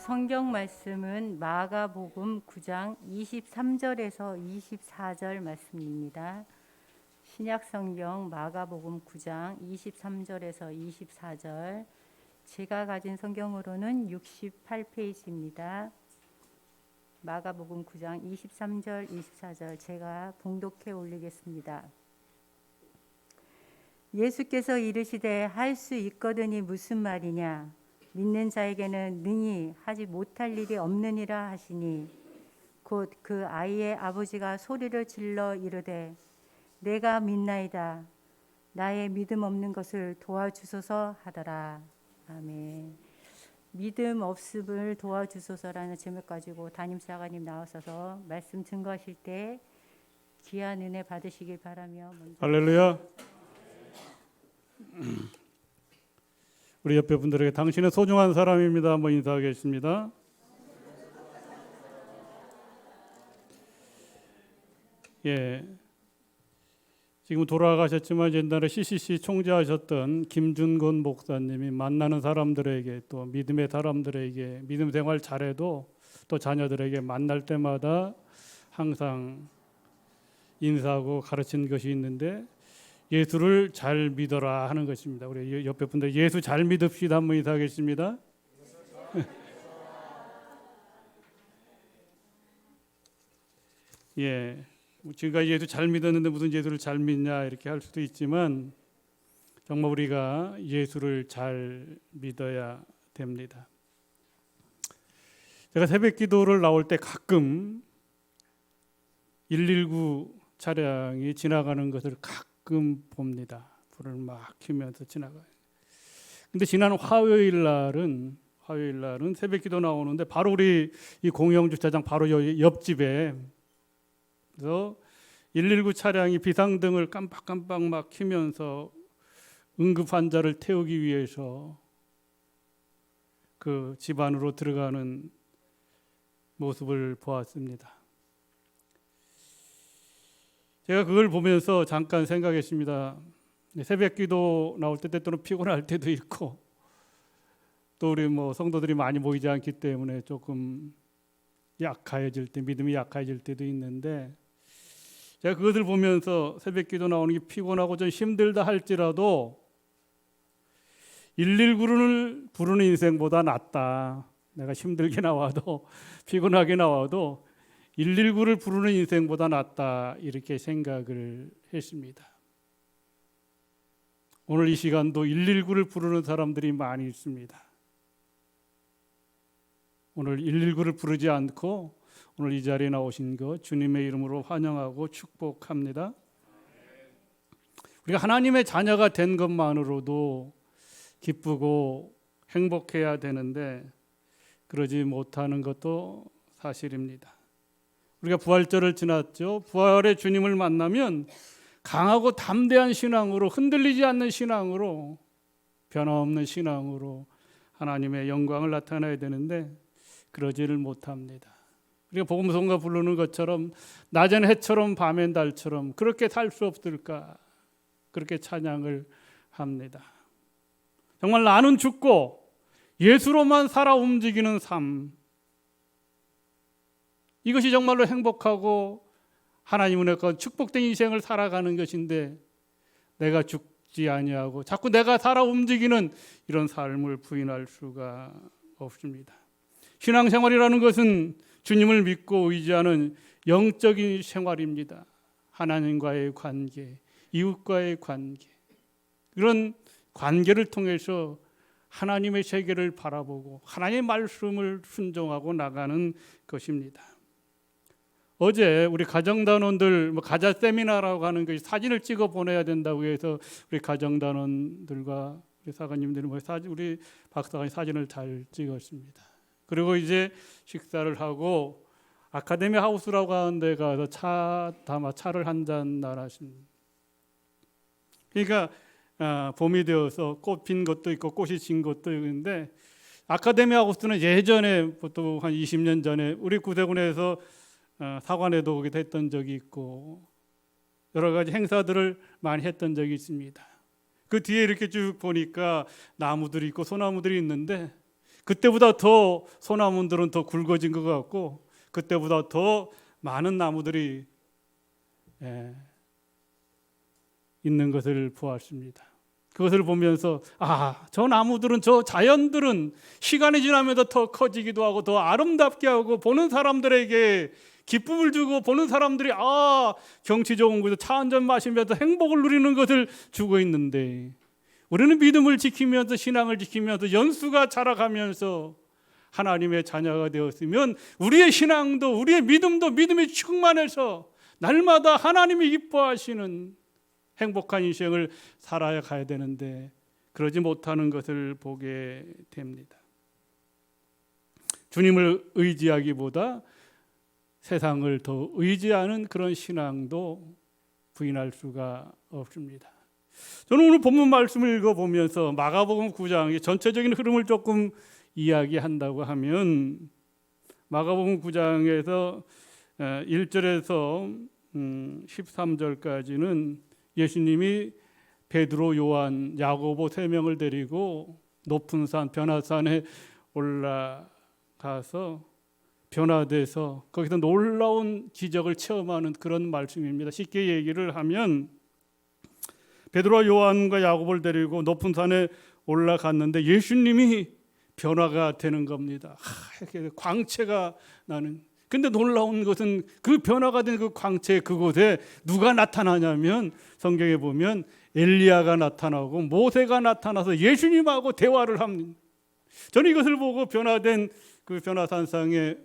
성경 말씀은 마가복음 9장 23절에서 24절 말씀입니다. 신약 성경 마가복음 9장 23절에서 24절, 제가 가진 성경으로는 68페이지입니다. 마가복음 9장 23절, 24절 제가 봉독해 올리겠습니다. 예수께서 이르시되 할 수 있거든이 무슨 말이냐? 믿는 자에게는 능히 하지 못할 일이 없느니라 하시니, 곧 그 아이의 아버지가 소리를 질러 이르되 내가 믿나이다, 나의 믿음 없는 것을 도와주소서 하더라. 아멘. 믿음 없음을 도와주소서라는 제목 가지고 담임사관님 나오셔서 말씀 증거하실 때 귀한 은혜 받으시길 바라며 할렐루야. 우리 옆에 분들에게 당신은 소중한 사람입니다 한번 인사하겠습니다. 예, 지금 돌아가셨지만 옛날에 CCC 총재하셨던 김준건 목사님이 만나는 사람들에게, 또 믿음의 사람들에게, 믿음 생활 잘해도 또 자녀들에게 만날 때마다 항상 인사하고 가르친 것이 있는데, 예수를 잘 믿어라 하는 것입니다. 우리 옆에 분들 예수 잘 믿읍시다 한번 인사하겠습니다. 예, 지금까지 예수 잘 믿었는데 무슨 예수를 잘 믿냐 이렇게 할 수도 있지만, 정말 우리가 예수를 잘 믿어야 됩니다. 제가 새벽 기도를 나올 때 가끔 119 차량이 지나가는 것을 가끔 봅니다. 불을 막 켜면서 지나가요. 근데 지난 화요일 날은 새벽기도 나오는데 바로 우리 이 공영 주차장 바로 옆집에 그래서 119 차량이 비상등을 깜빡깜빡 막 켜면서 응급 환자를 태우기 위해서 그 집 안으로 들어가는 모습을 보았습니다. 제가 그걸 보면서 잠깐 생각했습니다. 새벽 기도 나올 때 때로는 피곤할 때도 있고, 또 우리 성도들이 많이 모이지 않기 때문에 조금 약해질 때, 믿음이 약해질 때도 있는데, 제가 그것을 보면서 새벽 기도 나오는 게 피곤하고 좀 힘들다 할지라도 119를 부르는 인생보다 낫다. 내가 힘들게 나와도 피곤하게 나와도 119를 부르는 인생보다 낫다, 이렇게 생각을 했습니다. 오늘 이 시간도 119를 부르는 사람들이 많이 있습니다. 오늘 119를 부르지 않고 오늘 이 자리에 나오신 것 주님의 이름으로 환영하고 축복합니다. 우리가 하나님의 자녀가 된 것만으로도 기쁘고 행복해야 되는데 그러지 못하는 것도 사실입니다. 우리가 부활절을 지났죠. 부활의 주님을 만나면 강하고 담대한 신앙으로, 흔들리지 않는 신앙으로, 변함없는 신앙으로 하나님의 영광을 나타내야 되는데 그러지를 못합니다. 우리가 복음성가 부르는 것처럼 낮엔 해처럼 밤엔 달처럼 그렇게 살 수 없을까, 그렇게 찬양을 합니다. 정말 나는 죽고 예수로만 살아 움직이는 삶, 이것이 정말로 행복하고 하나님 은혜가 축복된 인생을 살아가는 것인데, 내가 죽지 아니하고 자꾸 내가 살아 움직이는 이런 삶을 부인할 수가 없습니다. 신앙생활이라는 것은 주님을 믿고 의지하는 영적인 생활입니다. 하나님과의 관계, 이웃과의 관계, 이런 관계를 통해서 하나님의 세계를 바라보고 하나님의 말씀을 순종하고 나가는 것입니다. 어제 우리 가정단원들 가자 세미나라고 하는 그 사진을 찍어 보내야 된다고 해서 우리 가정단원들과 우리 사관님들이 우리 박사관이 사진을 잘 찍었습니다. 그리고 이제 식사를 하고 아카데미 하우스라고 하는 데 가서 차를 한 잔 나눴습니다. 그러니까 봄이 되어서 꽃 핀 것도 있고 꽃이 진 것도 있는데, 아카데미 하우스는 예전에 보통 한 20년 전에 우리 구대군에서 사관에도 오기도 했던 적이 있고 여러 가지 행사들을 많이 했던 적이 있습니다. 그 뒤에 이렇게 쭉 보니까 나무들이 있고 소나무들이 있는데 그때보다 더 소나무들은 더 굵어진 것 같고 그때보다 더 많은 나무들이 있는 것을 보았습니다. 그것을 보면서 저 나무들은, 저 자연들은 시간이 지나면서 더 커지기도 하고 더 아름답게 하고 보는 사람들에게 기쁨을 주고 보는 사람들이 경치 좋은 곳에서 차 한잔 마시면서 행복을 누리는 것을 주고 있는데 우리는 믿음을 지키면서 신앙을 지키면서 연수가 자라가면서 하나님의 자녀가 되었으면 우리의 신앙도 우리의 믿음도 믿음이 충만해서 날마다 하나님이 기뻐하시는 행복한 인생을 살아야 가야 되는데 그러지 못하는 것을 보게 됩니다. 주님을 의지하기보다 세상을 더 의지하는 그런 신앙도 부인할 수가 없습니다. 저는 오늘 본문 말씀을 읽어보면서 마가복음 9장의 전체적인 흐름을 조금 이야기한다고 하면 마가복음 9장에서 1절에서 13절까지는 예수님이 베드로, 요한, 야고보 3명을 데리고 높은 산 변화산에 올라가서 변화돼서 거기서 놀라운 기적을 체험하는 그런 말씀입니다. 쉽게 얘기를 하면 베드로와 요한과 야고보를 데리고 높은 산에 올라갔는데 예수님이 변화가 되는 겁니다. 광채가 나는. 근데 놀라운 것은 그 변화가 된 그 광채 그곳에 누가 나타나냐면 성경에 보면 엘리야가 나타나고 모세가 나타나서 예수님하고 대화를 합니다. 저는 이것을 보고 변화된 그 변화산상에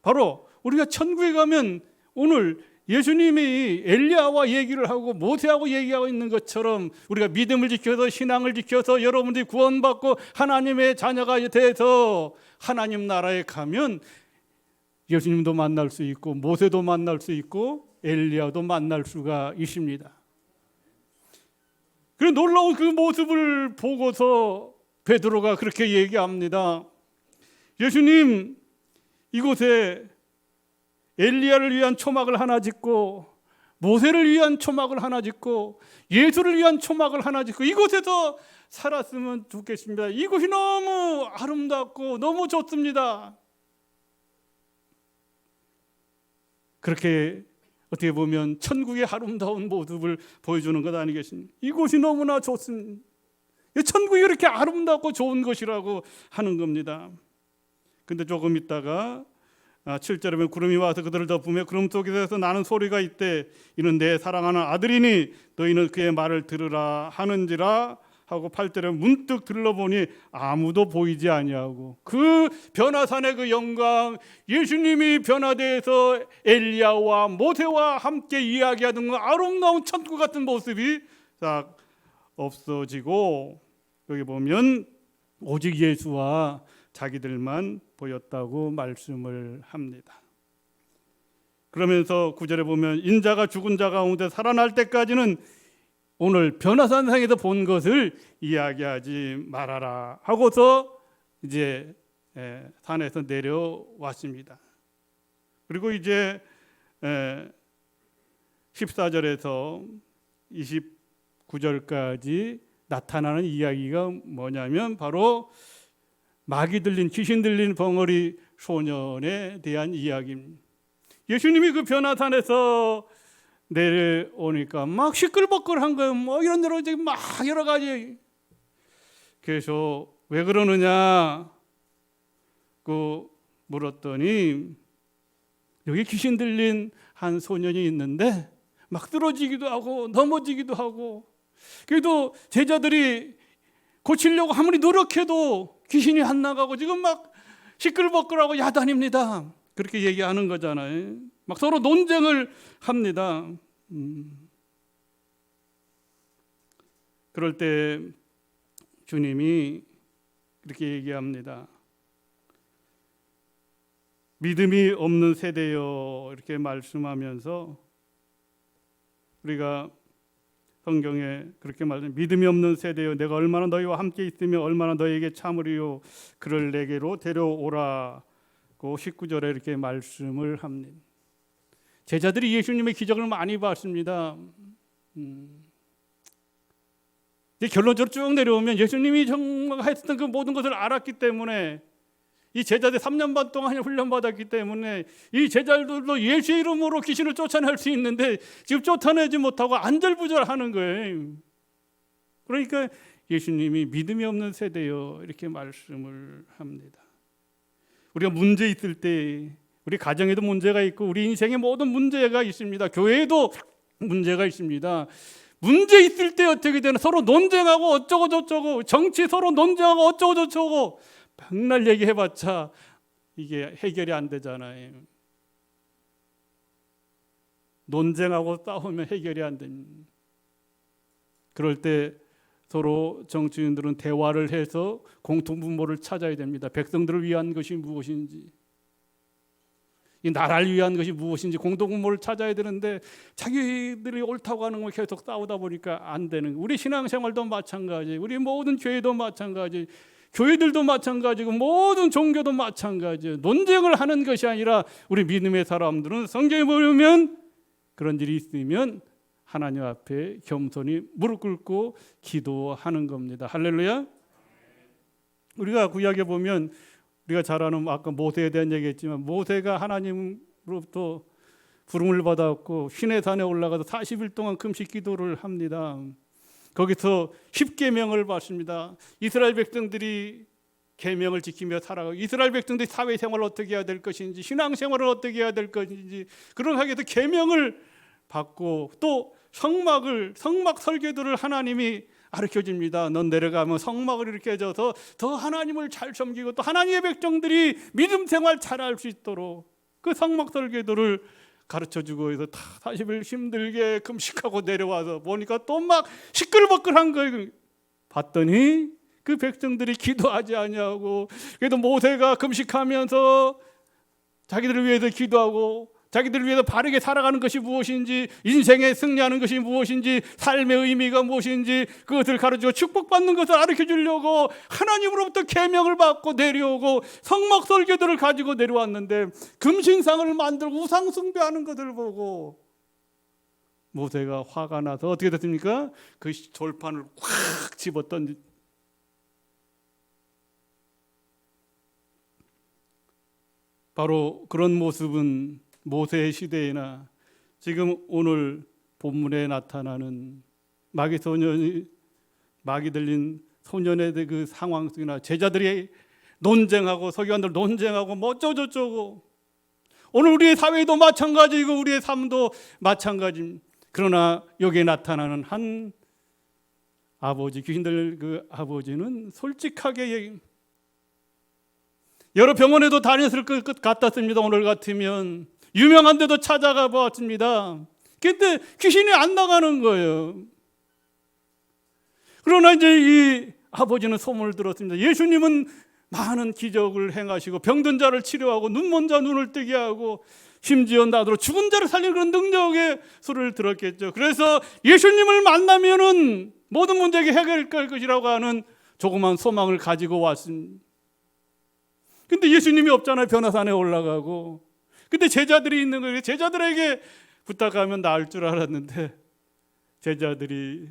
바로 우리가 천국에 가면 오늘 예수님이 엘리야와 얘기를 하고 모세하고 얘기하고 있는 것처럼 우리가 믿음을 지켜서 신앙을 지켜서 여러분들이 구원받고 하나님의 자녀가 돼서 하나님 나라에 가면 예수님도 만날 수 있고 모세도 만날 수 있고 엘리야도 만날 수가 있습니다. 그런 놀라운 그 모습을 보고서 베드로가 그렇게 얘기합니다. 예수님, 이곳에 엘리야를 위한 초막을 하나 짓고 모세를 위한 초막을 하나 짓고 예수를 위한 초막을 하나 짓고 이곳에서 살았으면 좋겠습니다. 이곳이 너무 아름답고 너무 좋습니다. 그렇게 어떻게 보면 천국의 아름다운 모습을 보여주는 것 아니겠습니까? 이곳이 너무나 좋습니다. 천국이 이렇게 아름답고 좋은 것이라고 하는 겁니다. 근데 조금 있다가 7절에 보면 구름이 와서 그들을 덮으며 구름 속에서 나는 소리가 있대. 이는 내 사랑하는 아들이니 너희는 그의 말을 들으라 하는지라 하고 8절에 문득 들러보니 아무도 보이지 아니하고 그 변화산의 그 영광, 예수님이 변화되어서 엘리야와 모세와 함께 이야기하던 그 아름다운 천국 같은 모습이 딱 없어지고 여기 보면 오직 예수와 자기들만 보였다고 말씀을 합니다. 그러면서 9절에 보면 인자가 죽은 자 가운데 살아날 때까지는 오늘 변화산상에서 본 것을 이야기하지 말아라 하고서 이제 산에서 내려왔습니다. 그리고 이제 14절에서 29절까지 나타나는 이야기가 뭐냐면 바로 마귀 들린 귀신 들린 벙어리 소년에 대한 이야기입니다. 예수님이 그 변화산에서 내려오니까 막 시끌벅글한 거예요. 뭐 이런저런 막 여러 가지. 그래서 왜 그러느냐 그 물었더니 여기 귀신 들린 한 소년이 있는데 막 쓰러지기도 하고 넘어지기도 하고 그래도 제자들이 고치려고 아무리 노력해도 귀신이 안 나가고 지금 막 시끌벅글하고 야단입니다. 그렇게 얘기하는 거잖아요. 막 서로 논쟁을 합니다. 그럴 때 주님이 이렇게 얘기합니다. 믿음이 없는 세대요 이렇게 말씀하면서 우리가 성경에 그렇게 말합니다. 믿음이 없는 세대요 내가 얼마나 너희와 함께 있으며 얼마나 너희에게 참으리요 그를 내게로 데려오라. 19절에 이렇게 말씀을 합니다. 제자들이 예수님의 기적을 많이 봤습니다. 결론적으로 쭉 내려오면 예수님이 정말 했던 그 모든 것을 알았기 때문에 이 제자들 3년 반 동안 훈련받았기 때문에 이 제자들도 예수의 이름으로 귀신을 쫓아낼 수 있는데 지금 쫓아내지 못하고 안절부절하는 거예요. 그러니까 예수님이 믿음이 없는 세대요 이렇게 말씀을 합니다. 우리가 문제 있을 때 우리 가정에도 문제가 있고 우리 인생에 모든 문제가 있습니다. 교회에도 문제가 있습니다. 문제 있을 때 어떻게 되나 서로 논쟁하고 어쩌고 저쩌고 정치 서로 논쟁하고 어쩌고 저쩌고 백날 얘기해봤자 이게 해결이 안 되잖아요. 논쟁하고 싸우면 해결이 안 됩니다. 그럴 때 서로 정치인들은 대화를 해서 공통분모를 찾아야 됩니다. 백성들을 위한 것이 무엇인지, 이 나라를 위한 것이 무엇인지 공통분모를 찾아야 되는데 자기들이 옳다고 하는 걸 계속 싸우다 보니까 안 되는. 우리 신앙생활도 마찬가지, 우리 모든 교회도 마찬가지, 교회들도 마찬가지고 모든 종교도 마찬가지예요. 논쟁을 하는 것이 아니라 우리 믿음의 사람들은 성경에 보면 그런 일이 있으면 하나님 앞에 겸손히 무릎 꿇고 기도하는 겁니다. 할렐루야. 우리가 구약에 보면 우리가 잘 아는 아까 모세에 대한 얘기했지만 모세가 하나님으로부터 부름을 받았고 시내산에 올라가서 40일 동안 금식 기도를 합니다. 거기서 10계명을 받습니다. 이스라엘 백성들이 계명을 지키며 살아가고 이스라엘 백성들이 사회생활을 어떻게 해야 될 것인지 신앙생활을 어떻게 해야 될 것인지 그런 하기에서 계명을 받고 또 성막 설계도를 하나님이 가르쳐줍니다. 넌 내려가면 성막을 이렇게 해줘서 더 하나님을 잘 섬기고 또 하나님의 백성들이 믿음 생활 잘할 수 있도록 그 성막 설계도를 가르쳐주고 해서 40일 힘들게 금식하고 내려와서 보니까 또 막 시끌벅글한 거예요. 봤더니 그 백성들이 기도하지 아니하고 그래도 모세가 금식하면서 자기들을 위해서 기도하고 자기들을 위해서 바르게 살아가는 것이 무엇인지 인생에 승리하는 것이 무엇인지 삶의 의미가 무엇인지 그것을 가르치고 축복받는 것을 가르쳐주려고 하나님으로부터 계명을 받고 내려오고 성막 설계도를 가지고 내려왔는데 금신상을 만들고 우상 숭배하는 것을 보고 모세가 화가 나서 어떻게 됐습니까? 그 돌판을 꽉 집었던 바로 그런 모습은 모세의 시대에나 지금 오늘 본문에 나타나는 마귀 들린 소년의 그 상황 속이나 제자들이 논쟁하고 서기관들 논쟁하고 뭐 어쩌고저쩌고 오늘 우리의 사회도 마찬가지고 우리의 삶도 마찬가지입니다. 그러나 여기에 나타나는 한 아버지 귀신들 그 아버지는 솔직하게 여러 병원에도 다녔을 것 같았습니다. 오늘 같으면 유명한 데도 찾아가 보았습니다. 근데 귀신이 안 나가는 거예요. 그러나 이제 이 아버지는 소문을 들었습니다. 예수님은 많은 기적을 행하시고 병든 자를 치료하고 눈먼 자 눈을 뜨게 하고 심지어 나더러 죽은 자를 살리는 그런 능력의 소리를 들었겠죠. 그래서 예수님을 만나면은 모든 문제가 해결될 것이라고 하는 조그만 소망을 가지고 왔습니다. 근데 예수님이 없잖아요. 변화산에 올라가고. 근데 제자들이 있는 거예요. 제자들에게 부탁하면 나을 줄 알았는데 제자들이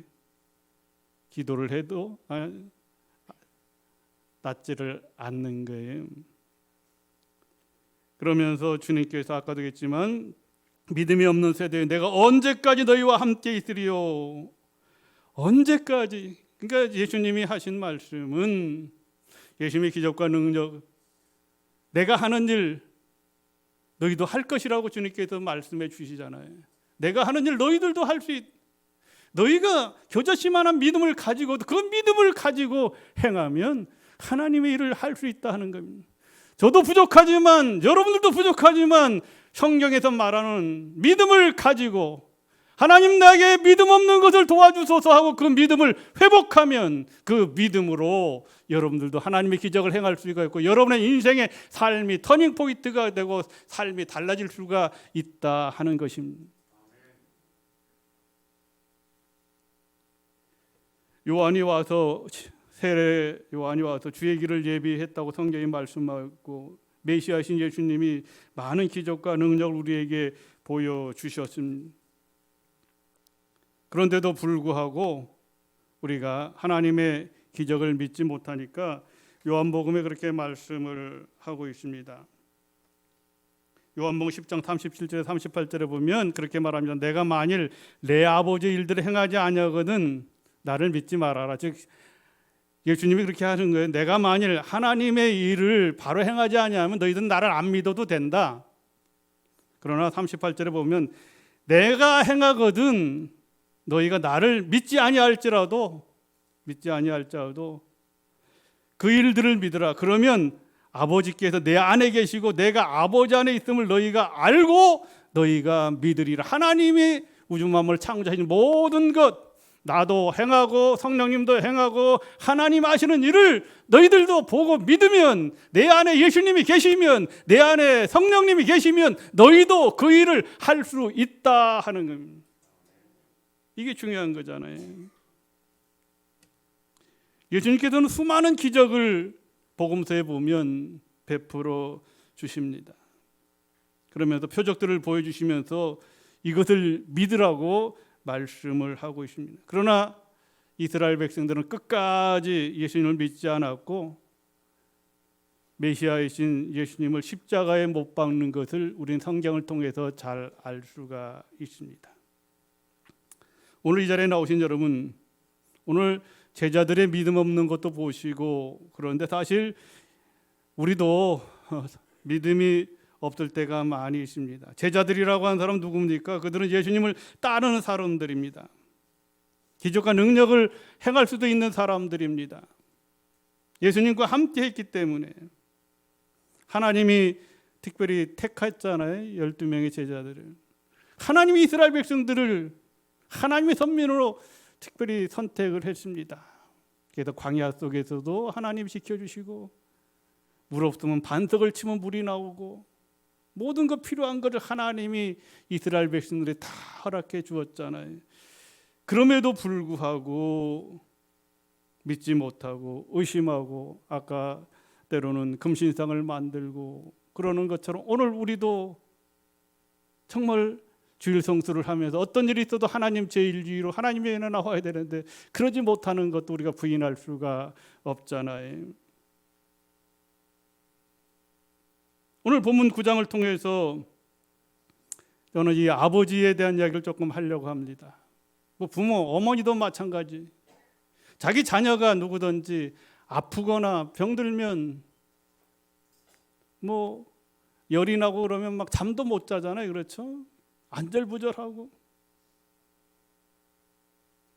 기도를 해도 낫지를 않는 거예요. 그러면서 주님께서 아까도 했지만 믿음이 없는 세대에 내가 언제까지 너희와 함께 있으리요? 언제까지? 그러니까 예수님이 하신 말씀은 예수님의 기적과 능력 내가 하는 일 너희도 할 것이라고 주님께서 말씀해 주시잖아요. 내가 하는 일 너희들도 할 수 있. 너희가 겨자씨만한 믿음을 가지고 그 믿음을 가지고 행하면 하나님의 일을 할 수 있다 하는 겁니다. 저도 부족하지만 여러분들도 부족하지만 성경에서 말하는 믿음을 가지고 하나님 나에게 믿음 없는 것을 도와주소서 하고 그 믿음을 회복하면 그 믿음으로 여러분들도 하나님의 기적을 행할 수가 있고 여러분의 인생의 삶이 터닝 포인트가 되고 삶이 달라질 수가 있다 하는 것입니다. 요한이 와서 세례 요한이 와서 주의 길을 예비했다고 성경이 말씀하고 메시아신 예수님이 많은 기적과 능력을 우리에게 보여주셨습니다. 그런데도 불구하고 우리가 하나님의 기적을 믿지 못하니까 요한복음에 그렇게 말씀을 하고 있습니다. 요한복음 10장 37절 38절에 보면 그렇게 말합니다. 내가 만일 내 아버지의 일들을 행하지 아니하거든 나를 믿지 말아라. 즉 예수님이 그렇게 하는 거예요. 내가 만일 하나님의 일을 바로 행하지 아니하면 너희들은 나를 안 믿어도 된다. 그러나 38절에 보면 내가 행하거든 너희가 나를 믿지 아니할지라도 그 일들을 믿으라. 그러면 아버지께서 내 안에 계시고 내가 아버지 안에 있음을 너희가 알고 너희가 믿으리라. 하나님이 우주 만물을 창조하신 모든 것 나도 행하고 성령님도 행하고 하나님 하시는 일을 너희들도 보고 믿으면 내 안에 예수님이 계시면 내 안에 성령님이 계시면 너희도 그 일을 할 수 있다 하는 겁니다. 이게 중요한 거잖아요. 예수님께서는 수많은 기적을 복음서에 보면 베풀어 주십니다. 그러면서 표적들을 보여주시면서 이것을 믿으라고 말씀을 하고 있습니다. 그러나 이스라엘 백성들은 끝까지 예수님을 믿지 않았고 메시아이신 예수님을 십자가에 못 박는 것을 우리는 성경을 통해서 잘 알 수가 있습니다. 오늘 이 자리에 나오신 여러분, 오늘 제자들의 믿음 없는 것도 보시고 그런데 사실 우리도 믿음이 없을 때가 많이 있습니다. 제자들이라고 하는 사람 누굽니까? 그들은 예수님을 따르는 사람들입니다. 기적과 능력을 행할 수도 있는 사람들입니다. 예수님과 함께 했기 때문에 하나님이 특별히 택했잖아요. 12명의 제자들을. 하나님이 이스라엘 백성들을 하나님의 선민으로 특별히 선택을 했습니다. 그래서 광야 속에서도 하나님 지켜주시고 물 없으면 반석을 치면 물이 나오고 모든 것 필요한 것을 하나님이 이스라엘 백성들에 다 허락해 주었잖아요. 그럼에도 불구하고 믿지 못하고 의심하고 아까 때로는 금신상을 만들고 그러는 것처럼 오늘 우리도 정말 주일 성수를 하면서 어떤 일이 있어도 하나님 제1주의로 하나님의 은혜 나와야 되는데 그러지 못하는 것도 우리가 부인할 수가 없잖아요. 오늘 본문 9장을 통해서 저는 이 아버지에 대한 이야기를 조금 하려고 합니다. 뭐 부모, 어머니도 마찬가지. 자기 자녀가 누구든지 아프거나 병들면 뭐 열이 나고 그러면 막 잠도 못 자잖아요. 그렇죠? 안절부절하고.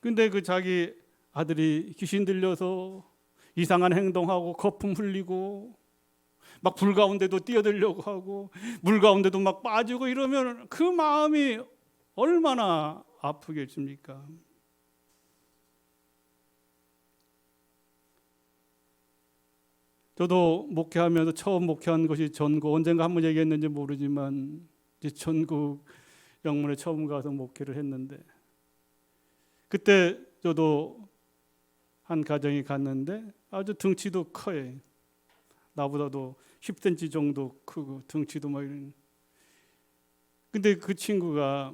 근데 그 자기 아들이 귀신 들려서 이상한 행동하고 거품 흘리고 막 불 가운데도 뛰어들려고 하고 물 가운데도 막 빠지고 이러면 그 마음이 얼마나 아프겠습니까? 저도 목회하면서 처음 목회한 것이 전국, 언젠가 한번 얘기했는지 모르지만 이제 전국 영문에 처음 가서 목회를 했는데 그때 저도 한 가정에 갔는데 아주 등치도 커요. 나보다도 10cm 정도 크고 등치도 막 이런. 근데 그 친구가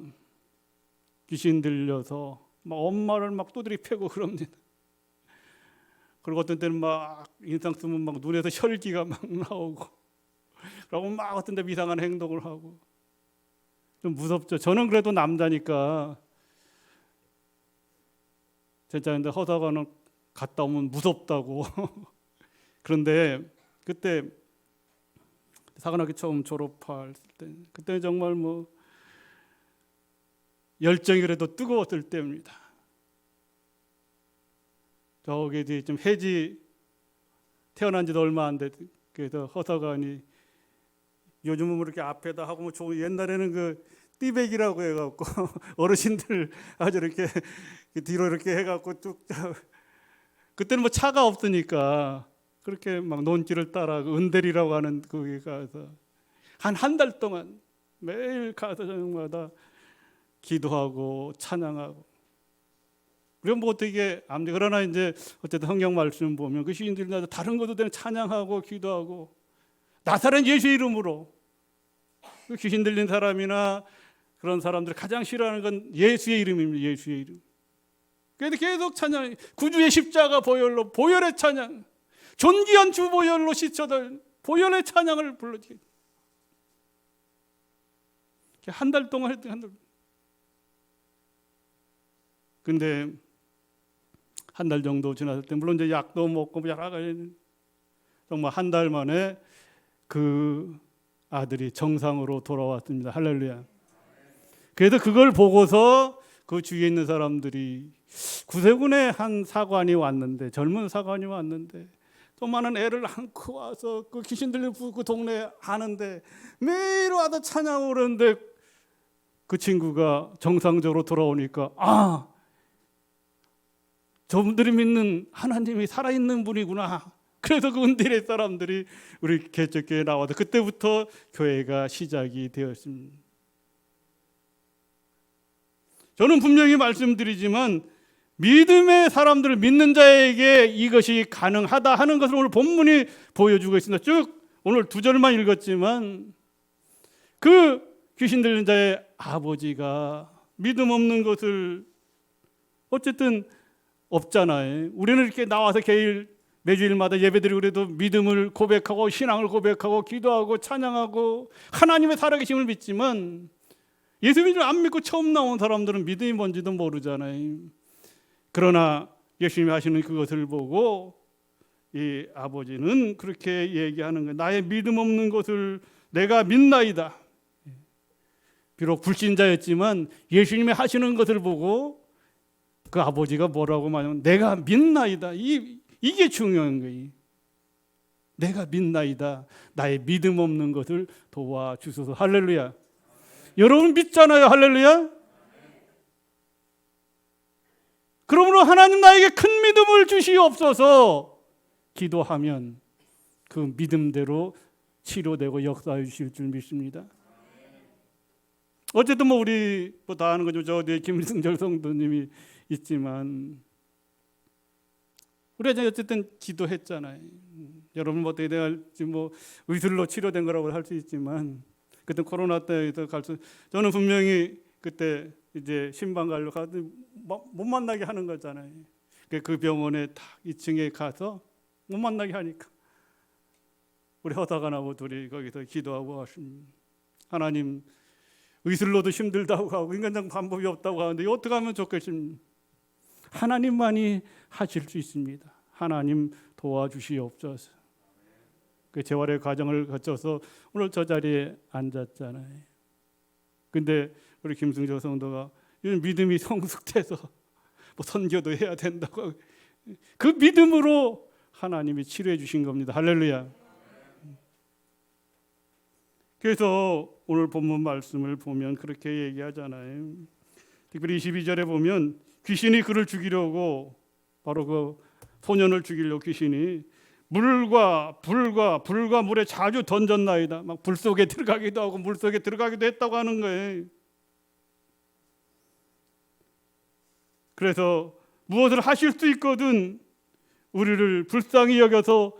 귀신 들려서 막 엄마를 막 두드리 패고 그럽니다. 그리고 어떤 때는 막 인상 쓰면 막 눈에서 혈기가 막 나오고 그러고 막 어떤 데 이상한 행동을 하고 좀 무섭죠. 저는 그래도 남자니까 진짜 근데 허다가는 갔다 오면 무섭다고. 그런데 그때 사관학교 처음 졸업할 때 그때 정말 뭐 열정이 그래도 뜨거웠을 때입니다. 저기 좀 해지 태어난 지도 얼마 안 돼. 그래서 허사관이 요즘은 뭐 이렇게 앞에다 하고 뭐 좋은 옛날에는 그 띠백이라고 해갖고 어르신들 아주 이렇게 뒤로 이렇게 해갖고 쭉 그때는 뭐 차가 없으니까 그렇게 막 논길을 따라 그 은대리라고 하는 거기 가서 한 달 동안 매일 가서 저녁마다 기도하고 찬양하고 그럼 뭐 어떻게 압니까? 그러나 이제 어쨌든 성경 말씀 보면 그 시인들이 다른 것도 되는 찬양하고 기도하고 나사렛 예수 이름으로 그 귀신 들린 사람이나 그런 사람들 가장 싫어하는 건 예수의 이름입니다. 예수의 이름. 그래도 계속 찬양, 구주의 십자가 보혈로, 보혈의 찬양, 존귀한 주 보혈로 씻어들 보혈의 찬양을 불러주게. 한 달 동안 했더니 한 달. 근데 한 달 정도 지났을 때 물론 이제 약도 먹고 여러 가지 정말 한 달 만에 그 아들이 정상으로 돌아왔습니다. 할렐루야. 그래서 그걸 보고서 그 주위에 있는 사람들이 구세군의 한 사관이 왔는데, 젊은 사관이 왔는데 또 많은 애를 안고 와서 그 귀신 들린 그 동네에 하는데 매일 와서 찬양을 하는데 그 친구가 정상적으로 돌아오니까 저분들이 믿는 하나님이 살아있는 분이구나. 그래서 그 은디레 사람들이 우리 개척교회에 나와서 그때부터 교회가 시작이 되었습니다. 저는 분명히 말씀드리지만 믿음의 사람들을 믿는 자에게 이것이 가능하다 하는 것을 오늘 본문이 보여주고 있습니다. 쭉 오늘 2절만 읽었지만 그 귀신 들린 자의 아버지가 믿음 없는 것을 어쨌든 없잖아요. 우리는 이렇게 나와서 매주일마다 예배드리고 그래도 믿음을 고백하고 신앙을 고백하고 기도하고 찬양하고 하나님의 살아계심을 믿지만 예수님을 안 믿고 처음 나온 사람들은 믿음이 뭔지도 모르잖아요. 그러나 예수님이 하시는 그것을 보고 이 아버지는 그렇게 얘기하는 거예요. 나의 믿음 없는 것을 내가 믿나이다. 비록 불신자였지만 예수님이 하시는 것을 보고 그 아버지가 뭐라고 말하면 내가 믿나이다. 이게 중요한 거예요. 내가 믿나이다. 나의 믿음 없는 것을 도와주소서. 할렐루야. 여러분 믿잖아요. 할렐루야. 그러므로 하나님 나에게 큰 믿음을 주시옵소서 기도하면 그 믿음대로 치료되고 역사해 주실 줄 믿습니다. 어쨌든 우리 다 아는 거죠. 저 뒤에 김승절 성도님이 있지만 우리가 어쨌든 기도했잖아요. 여러분 어떻게 될지 의술로 치료된 거라고 할 수 있지만 그때 코로나 때에도 저는 분명히 그때 이제 신방 가려고 가도 못 만나게 하는 거잖아요. 그 병원에 딱 2층에 가서 못 만나게 하니까 우리 허다간하고 둘이 거기서 기도하고 왔습니다. 하나님 의술로도 힘들다고 하고 인간적 방법이 없다고 하는데 어떻게 하면 좋겠습니까? 하나님만이 하실 수 있습니다. 하나님 도와주시옵소서. 그 재활의 과정을 거쳐서 오늘 저 자리에 앉았잖아요. 근데 우리 김승조 성도가 믿음이 성숙돼서 선교도 해야 된다고 그 믿음으로 하나님이 치료해 주신 겁니다. 할렐루야. 그래서 오늘 본문 말씀을 보면 그렇게 얘기하잖아요. 특별히 22절에 보면 귀신이 그를 죽이려고 바로 그 소년을 죽이려고 귀신이 물과 물에 자주 던졌나이다. 막 불 속에 들어가기도 하고 물 속에 들어가기도 했다고 하는 거예요. 그래서 무엇을 하실 수 있거든 우리를 불쌍히 여겨서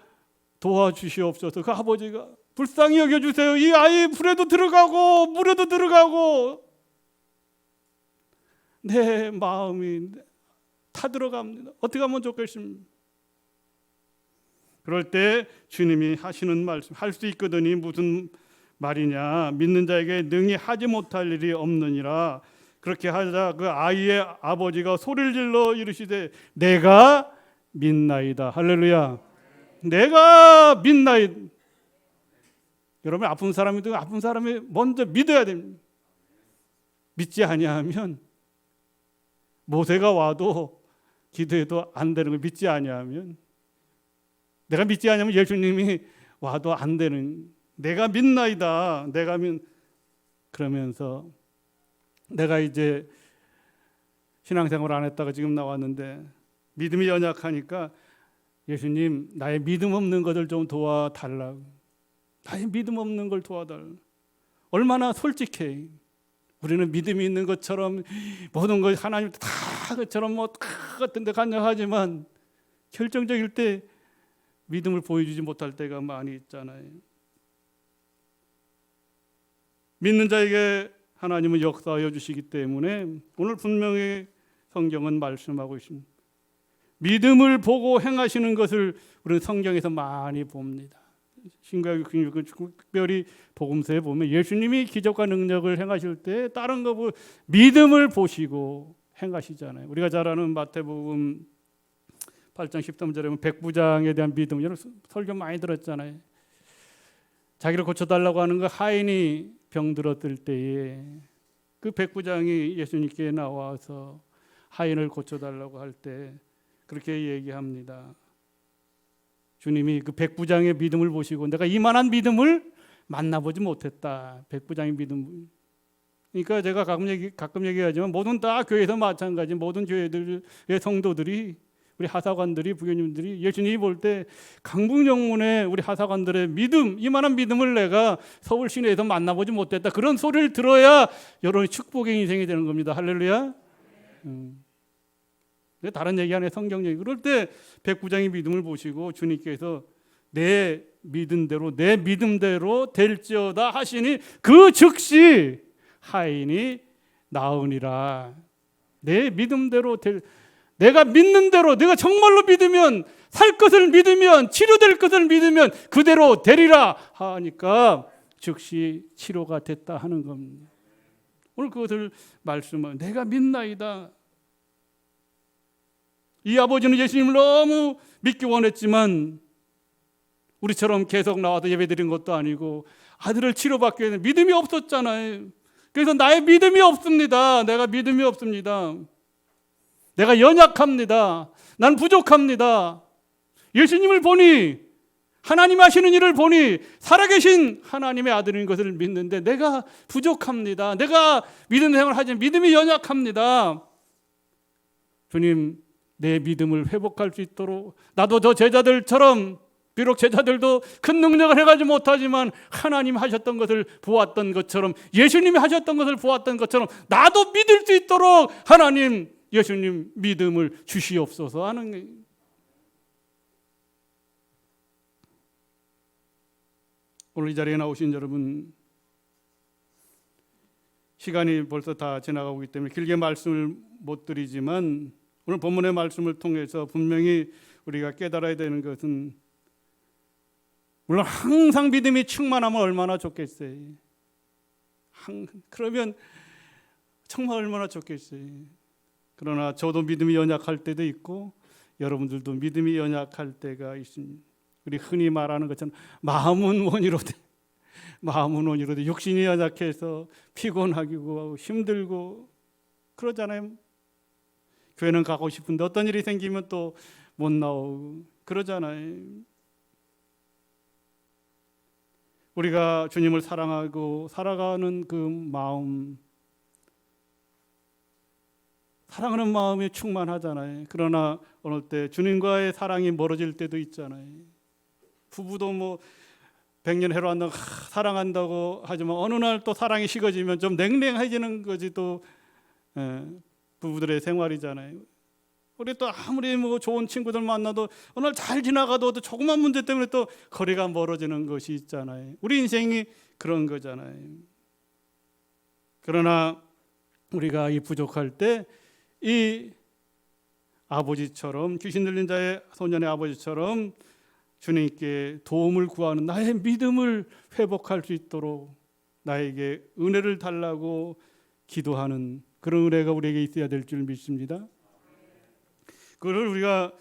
도와주시옵소서. 그 아버지가 불쌍히 여겨주세요. 이 아이 불에도 들어가고 물에도 들어가고 내 마음이 타들어갑니다. 어떻게 하면 좋겠습니까? 그럴 때 주님이 하시는 말씀 할 수 있거든이 무슨 말이냐. 믿는 자에게 능히 하지 못할 일이 없느니라. 그렇게 하자 그 아이의 아버지가 소리를 질러 이르시되 내가 믿나이다. 할렐루야. 내가 믿나이다. 여러분 아픈 사람이든 아픈 사람이 먼저 믿어야 됩니다. 믿지 아니하면 모세가 와도 기도해도 안 되는 거 믿지 아니하면 내가 믿지 않으면 예수님이 와도 안 되는 내가 믿나이다. 내가 그러면서 내가 이제 신앙생활 안 했다가 지금 나왔는데 믿음이 연약하니까 예수님 나의 믿음 없는 것을 좀 도와달라고. 나의 믿음 없는 걸 도와달라. 얼마나 솔직해. 우리는 믿음이 있는 것처럼 모든 걸 하나님 다 것처럼 같은 데 간여하지만 결정적일 때 믿음을 보여주지 못할 때가 많이 있잖아요. 믿는 자에게 하나님은 역사하여 주시기 때문에 오늘 분명히 성경은 말씀하고 있습니다. 믿음을 보고 행하시는 것을 우리는 성경에서 많이 봅니다. 신구약 특별히 복음서에 보면 예수님이 기적과 능력을 행하실 때 다른 거 보고 믿음을 보시고 행하시잖아요. 우리가 잘 아는 마태복음 8장 13절에 보면 백부장에 대한 믿음, 여러분 설교 많이 들었잖아요. 자기를 고쳐달라고 하는 거 하인이 병들었을 때에 그 백부장이 예수님께 나와서 하인을 고쳐달라고 할 때 그렇게 얘기합니다. 주님이 그 백부장의 믿음을 보시고 내가 이만한 믿음을 만나보지 못했다. 백부장의 믿음. 그러니까 제가 가끔 얘기하지만 모든 다 교회에서 마찬가지. 모든 교회들의 성도들이 우리 하사관들이 부교님들이 예수님이 볼 때 강북영문에 우리 하사관들의 믿음, 이만한 믿음을 내가 서울 시내에서 만나보지 못했다. 그런 소리를 들어야 여러분이 축복의 인생이 되는 겁니다. 할렐루야. 다른 얘기 안에 성경 얘기. 그럴 때 백부장의 믿음을 보시고 주님께서 내 믿음대로 내 믿음대로 될지어다 하시니 그 즉시 하인이 나으니라. 내 믿음대로 내가 믿는 대로 내가 정말로 믿으면 살 것을 믿으면 치료될 것을 믿으면 그대로 되리라 하니까 즉시 치료가 됐다 하는 겁니다. 오늘 그것을 말씀은 내가 믿나이다. 이 아버지는 예수님을 너무 믿기 원했지만 우리처럼 계속 나와서 예배드린 것도 아니고 아들을 치료받기 위해서 믿음이 없었잖아요. 그래서 나의 믿음이 없습니다. 내가 믿음이 없습니다. 내가 연약합니다. 난 부족합니다. 예수님을 보니 하나님 하시는 일을 보니 살아계신 하나님의 아들인 것을 믿는데 내가 부족합니다. 내가 믿음 생활을 하지만 믿음이 연약합니다. 주님 내 믿음을 회복할 수 있도록 나도 저 제자들처럼 비록 제자들도 큰 능력을 해가지 못하지만 하나님 하셨던 것을 보았던 것처럼 예수님이 하셨던 것을 보았던 것처럼 나도 믿을 수 있도록 하나님 예수님 믿음을 주시옵소서 하는 거예요. 오늘 이 자리에 나오신 여러분 시간이 벌써 다 지나가고 있기 때문에 길게 말씀을 못 드리지만 오늘 본문의 말씀을 통해서 분명히 우리가 깨달아야 되는 것은 물론 항상 믿음이 충만하면 얼마나 좋겠어요. 그러면 정말 얼마나 좋겠어요. 그러나 저도 믿음이 연약할 때도 있고 여러분들도 믿음이 연약할 때가 있습니다. 우리 흔히 말하는 것처럼 마음은 원이로되 육신이 연약해서 피곤하고 힘들고 그러잖아요. 교회는 가고 싶은데 어떤 일이 생기면 또 못 나오고 그러잖아요. 우리가 주님을 사랑하고 살아가는 그 마음, 사랑하는 마음이 충만하잖아요. 그러나 어느 때 주님과의 사랑이 멀어질 때도 있잖아요. 부부도 뭐 100년 해로한다고 사랑한다고 하지만 어느 날 또 사랑이 식어지면 좀 냉랭해지는 것이 또 부부들의 생활이잖아요. 우리 또 아무리 뭐 좋은 친구들 만나도 어느 날 잘 지나가도 또 조그만 문제 때문에 또 거리가 멀어지는 것이 있잖아요. 우리 인생이 그런 거잖아요. 그러나 우리가 이 부족할 때 이 아버지처럼 귀신 들린 자의 소년의 아버지처럼 주님께 도움을 구하는 나의 믿음을 회복할 수 있도록 나에게 은혜를 달라고 기도하는 그런 은혜가 우리에게 있어야 될 줄 믿습니다. 그걸 우리가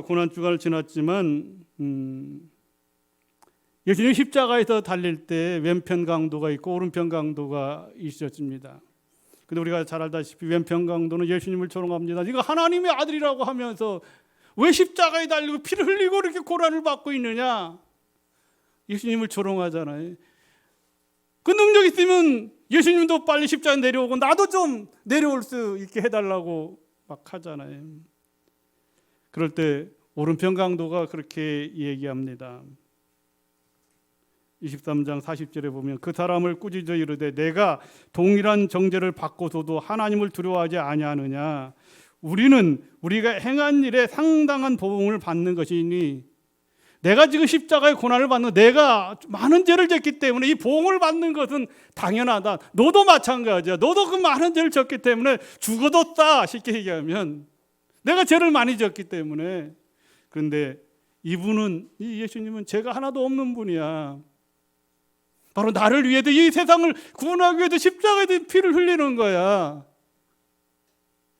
고난 주간을 지났지만 예수님 십자가에서 달릴 때 왼편 강도가 있고 오른편 강도가 있었습니다. 근데 우리가 잘 알다시피 왼편 강도는 예수님을 조롱합니다. 네가 하나님의 아들이라고 하면서 왜 십자가에 달리고 피를 흘리고 이렇게 고난을 받고 있느냐? 예수님을 조롱하잖아요. 그 능력 있으면 예수님도 빨리 십자가에 내려오고 나도 좀 내려올 수 있게 해달라고 막 하잖아요. 그럴 때 오른편 강도가 그렇게 얘기합니다. 23장 40절에 보면 그 사람을 꾸짖어 이르되 내가 동일한 정죄를 받고서도 하나님을 두려워하지 아니하느냐? 우리가 행한 일에 상당한 보응을 받는 것이니 내가 지금 십자가의 고난을 받는, 내가 많은 죄를 졌기 때문에 이 보응을 받는 것은 당연하다. 너도 마찬가지야. 너도 그 많은 죄를 졌기 때문에 죽어도 싸. 쉽게 얘기하면 내가 죄를 많이 졌기 때문에. 그런데 이분은, 이 예수님은 죄가 하나도 없는 분이야. 바로 나를 위해서, 이 세상을 구원하기 위해서 십자가에 피를 흘리는 거야.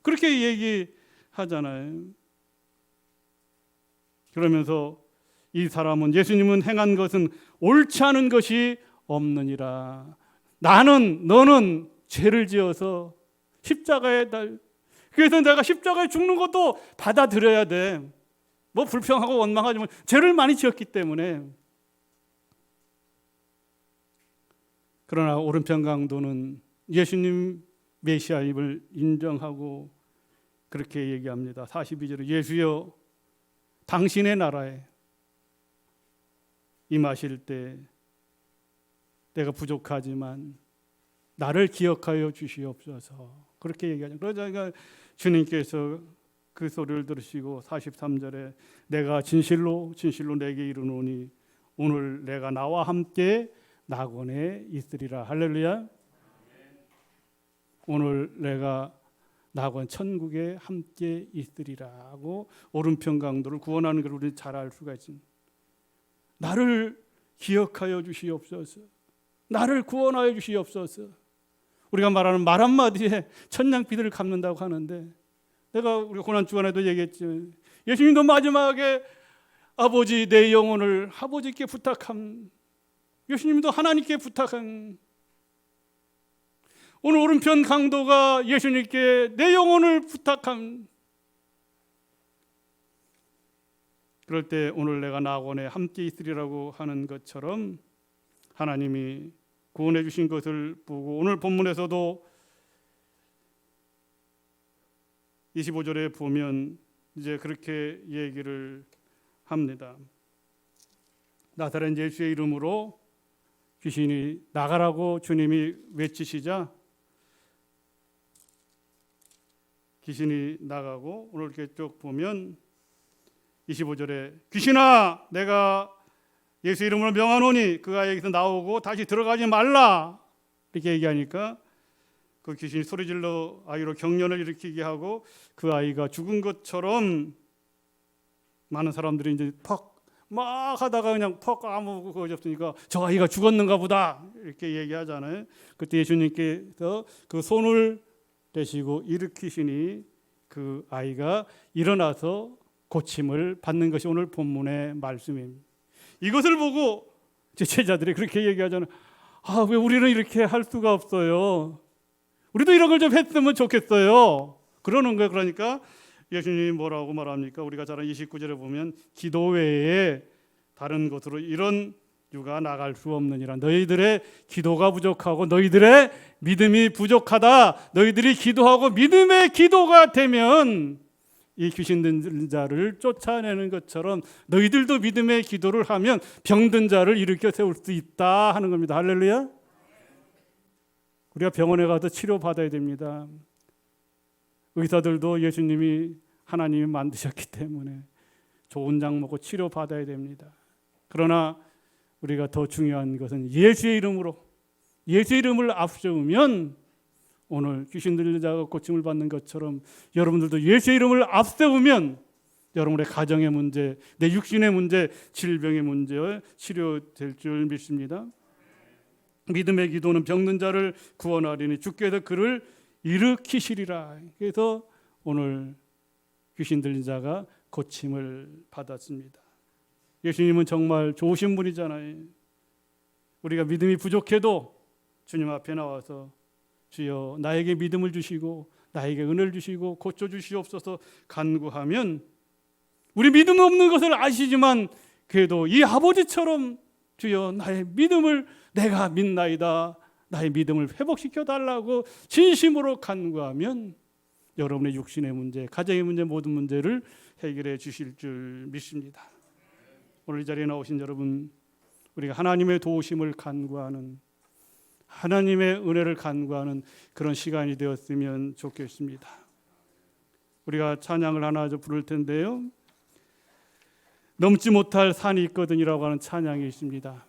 그렇게 얘기하잖아요. 그러면서 이 사람은, 예수님은 행한 것은 옳지 않은 것이 없느니라. 너는 죄를 지어서 십자가에 그래서 내가 십자가에 죽는 것도 받아들여야 돼. 뭐 불평하고 원망하지만 죄를 많이 지었기 때문에. 그러나 오른편 강도는 예수님 메시아임을 인정하고 그렇게 얘기합니다. 42절에 예수여, 당신의 나라에 임하실 때 내가 부족하지만 나를 기억하여 주시옵소서. 그렇게 얘기하죠. 그러니까 주님께서 그 소리를 들으시고 43절에 내가 진실로 진실로 내게 이르노니 오늘 내가 나와 함께 낙원에 있으리라. 할렐루야. 오늘 내가 낙원 천국에 함께 있으리라 하고 오른편 강도를 구원하는 걸 우리 잘 알 수가 있습니다. 나를 기억하여 주시옵소서. 나를 구원하여 주시옵소서. 우리가 말하는 말 한마디에 천냥비들을 갚는다고 하는데, 우리 고난 주간에도 얘기했지만 예수님도 마지막에 아버지 내 영혼을 아버지께 부탁함, 예수님도 하나님께 부탁한, 오늘 오른편 강도가 예수님께 내 영혼을 부탁함. 그럴 때 오늘 내가 낙원에 함께 있으리라고 하는 것처럼 하나님이 구원해 주신 것을 보고, 오늘 본문에서도 25절에 보면 이제 그렇게 얘기를 합니다. 나사렛 예수의 이름으로 귀신이 나가라고 주님이 외치시자 귀신이 나가고, 오늘 이렇게 쭉 보면 25절에 귀신아 내가 예수 이름으로 명하노니 그 아이에게서 나오고 다시 들어가지 말라 이렇게 얘기하니까 그 귀신이 소리질러 아이로 경련을 일으키게 하고 그 아이가 죽은 것처럼 많은 사람들이 이제 막 하다가 그냥 아무 그거 없으니까 저 아이가 죽었는가 보다 이렇게 얘기하잖아요. 그때 예수님께서 그 손을 대시고 일으키시니 그 아이가 일어나서 고침을 받는 것이 오늘 본문의 말씀입니다. 이것을 보고 제 제자들이 그렇게 얘기하잖아요. 왜 우리는 이렇게 할 수가 없어요? 우리도 이런 걸 좀 했으면 좋겠어요. 그러는 거예요. 그러니까 예수님이 뭐라고 말합니까? 우리가 잘 아는 29절에 보면 기도 외에 다른 곳으로 이런 유가 나갈 수 없느니라. 너희들의 기도가 부족하고 너희들의 믿음이 부족하다. 너희들이 기도하고 믿음의 기도가 되면 이 귀신 든 자를 쫓아내는 것처럼 너희들도 믿음의 기도를 하면 병든 자를 일으켜 세울 수 있다 하는 겁니다. 할렐루야. 우리가 병원에 가서 치료받아야 됩니다. 의사들도 예수님이 하나님이 만드셨기 때문에 좋은 약 먹고 치료받아야 됩니다. 그러나 우리가 더 중요한 것은 예수의 이름을 앞세우면 오늘 귀신 들린 자가 고침을 받는 것처럼 여러분들도 예수의 이름을 앞세우면 여러분의 가정의 문제, 내 육신의 문제, 질병의 문제 치료될 줄 믿습니다. 믿음의 기도는 병든 자를 구원하리니 주께서 그를 일으키시리라. 그래서 오늘 귀신 들린 자가 고침을 받았습니다. 예수님은 정말 좋으신 분이잖아요. 우리가 믿음이 부족해도 주님 앞에 나와서 주여 나에게 믿음을 주시고 나에게 은혜를 주시고 고쳐 주시옵소서 간구하면 우리 믿음 없는 것을 아시지만 그래도 이 아버지처럼 주여 나의 믿음을 내가 믿나이다. 나의 믿음을 회복시켜 달라고 진심으로 간구하면 여러분의 육신의 문제, 가정의 문제, 모든 문제를 해결해 주실 줄 믿습니다. 오늘 이 자리에 나오신 여러분, 우리가 하나님의 도우심을 간구하는, 하나님의 은혜를 간구하는 그런 시간이 되었으면 좋겠습니다. 우리가 찬양을 하나 부를 텐데요. 넘지 못할 산이 있거든이라고 하는 찬양이 있습니다.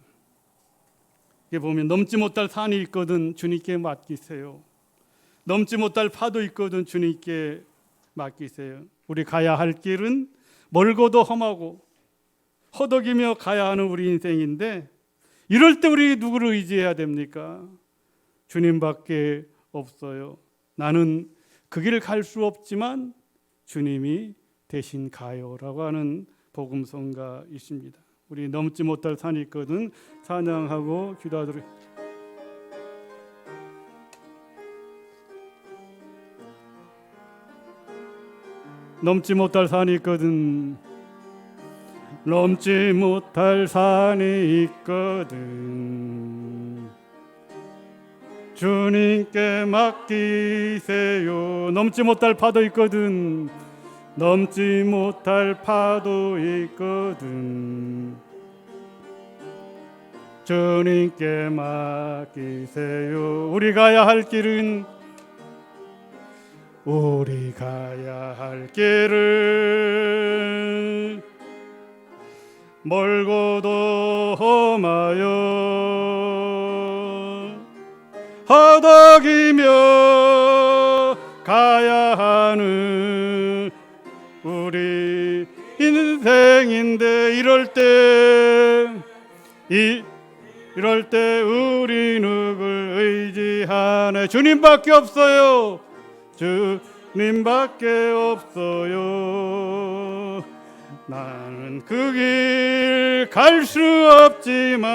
이게 보면 넘지 못할 산이 있거든 주님께 맡기세요. 넘지 못할 파도 있거든 주님께 맡기세요. 우리 가야 할 길은 멀고도 험하고 허덕이며 가야 하는 우리 인생인데, 이럴 때 우리 누구를 의지해야 됩니까? 주님밖에 없어요. 나는 그 길을 갈 수 없지만 주님이 대신 가요라고 하는 복음성가 있습니다. 우리 넘지 못할 산이 있거든 찬양하고 기도하도록. 넘지 못할 산이 있거든, 넘지 못할 산이 있거든 주님께 맡기세요. 넘지 못할 파도 있거든, 넘지 못할 파도 있거든 주님께 맡기세요. 우리 가야 할 길은, 우리 가야 할 길은 멀고도 험하여 허덕이며 가야 하는 우리 인생인데, 이럴 때 우리 누굴 의지하네? 주님밖에 없어요. 주님밖에 없어요. 나는 그 길 갈 수 없지만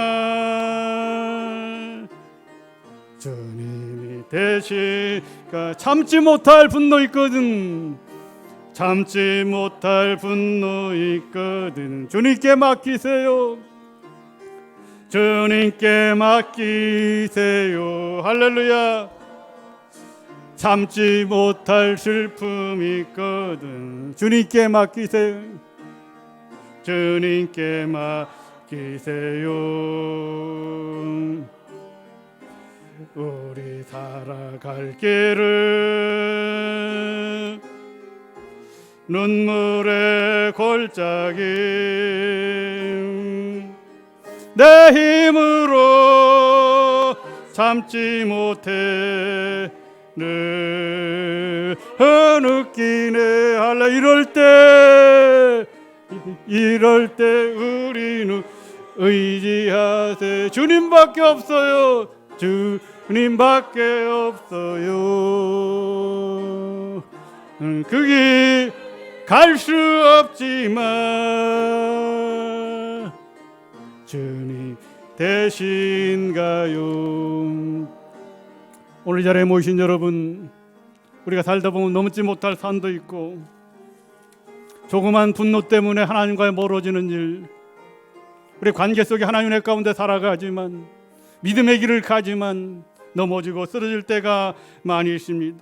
주님이 대신 참지 못할 분노 있거든, 참지 못할 분노 있거든 주님께 맡기세요. 주님께 맡기세요. 할렐루야. 참지 못할 슬픔 있거든 주님께 맡기세요. 주님께 맡기세요. 우리 살아갈 길은 눈물의 골짜기, 내 힘으로 참지 못해 늘 느끼네. 할래. 이럴 때 우리는 의지하세. 주님밖에 없어요. 주님밖에 없어요. 그 길 갈 수 없지만 주님 대신 가요. 오늘 이 자리에 모이신 여러분, 우리가 살다 보면 넘지 못할 산도 있고, 조그만 분노 때문에 하나님과의 멀어지는 일, 우리 관계 속에 하나님의 가운데 살아가지만, 믿음의 길을 가지만 넘어지고 쓰러질 때가 많이 있습니다.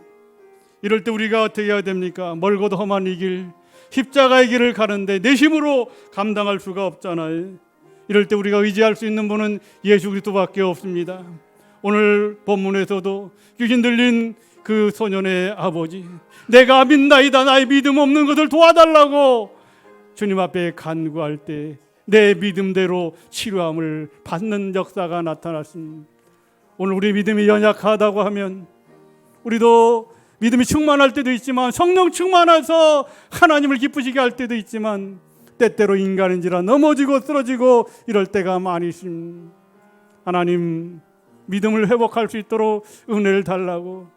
이럴 때 우리가 어떻게 해야 됩니까? 멀고도 험한 이 길, 십자가의 길을 가는데 내 힘으로 감당할 수가 없잖아요. 이럴 때 우리가 의지할 수 있는 분은 예수 그리스도밖에 없습니다. 오늘 본문에서도 귀신 들린 그 소년의 아버지, 내가 믿나이다, 나의 믿음 없는 것을 도와달라고 주님 앞에 간구할 때 내 믿음대로 치료함을 받는 역사가 나타났습니다. 오늘 우리 믿음이 연약하다고 하면, 우리도 믿음이 충만할 때도 있지만, 성령 충만해서 하나님을 기쁘시게 할 때도 있지만, 때때로 인간인지라 넘어지고 쓰러지고 이럴 때가 많이 있습니다. 하나님, 믿음을 회복할 수 있도록 은혜를 달라고,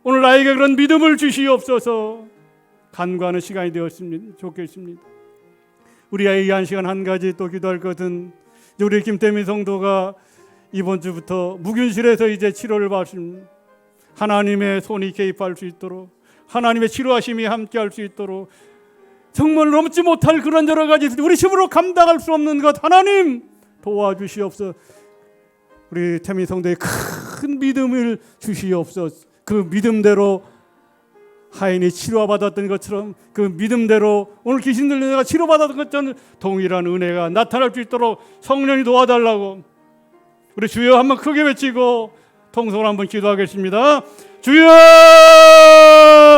오늘 나에게 그런 믿음을 주시옵소서 간구하는 시간이 되었으면 좋겠습니다. 우리의 이 한 시간 한 가지 또 기도할 것은, 우리 김태민 성도가 이번 주부터 무균실에서 이제 치료를 받습니다. 하나님의 손이 개입할 수 있도록, 하나님의 치료하심이 함께할 수 있도록, 정말 넘지 못할 그런 여러 가지 우리 힘으로 감당할 수 없는 것 하나님 도와주시옵소서. 우리 태민 성도의 큰 믿음을 주시옵소서. 그 믿음대로 하인이 치료받았던 것처럼, 그 믿음대로 오늘 귀신 들린 자가 치료받았던 것처럼 동일한 은혜가 나타날 수 있도록 성령이 도와달라고, 우리 주여 한번 크게 외치고 통성으로 한번 기도하겠습니다. 주여!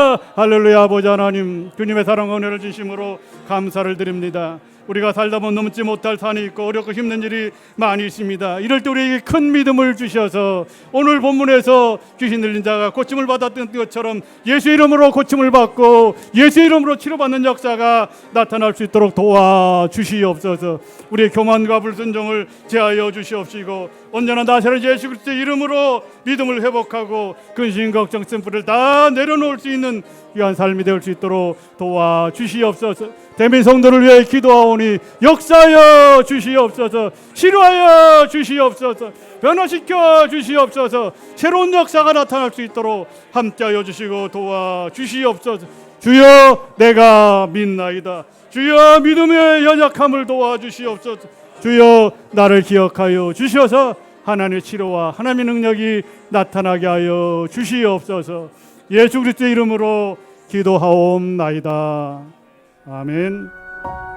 할렐루야, 할렐루야. 아버지 하나님, 주님의 사랑 은혜를 주심으로 감사를 드립니다. 우리가 살다 보면 넘지 못할 산이 있고 어렵고 힘든 일이 많이 있습니다. 이럴 때 우리에게 큰 믿음을 주셔서 오늘 본문에서 귀신 들린 자가 고침을 받았던 것처럼 예수 이름으로 고침을 받고 예수 이름으로 치료받는 역사가 나타날 수 있도록 도와주시옵소서. 우리의 교만과 불순종을 제하여 주시옵시고 언제나 나사렛 예수 그리스도의 이름으로 믿음을 회복하고 근심 걱정 쓴뿌리를 다 내려놓을 수 있는 귀한 삶이 될 수 있도록 도와주시옵소서. 대민 성도를 위해 기도하오니 역사하여 주시옵소서. 치료하여 주시옵소서. 변화시켜 주시옵소서. 새로운 역사가 나타날 수 있도록 함께하여 주시고 도와주시옵소서. 주여, 내가 믿나이다. 주여, 믿음의 연약함을 도와주시옵소서. 주여, 나를 기억하여 주셔서 하나님의 치료와 하나님의 능력이 나타나게 하여 주시옵소서. 예수 그리스도의 이름으로 기도하옵나이다. 아멘.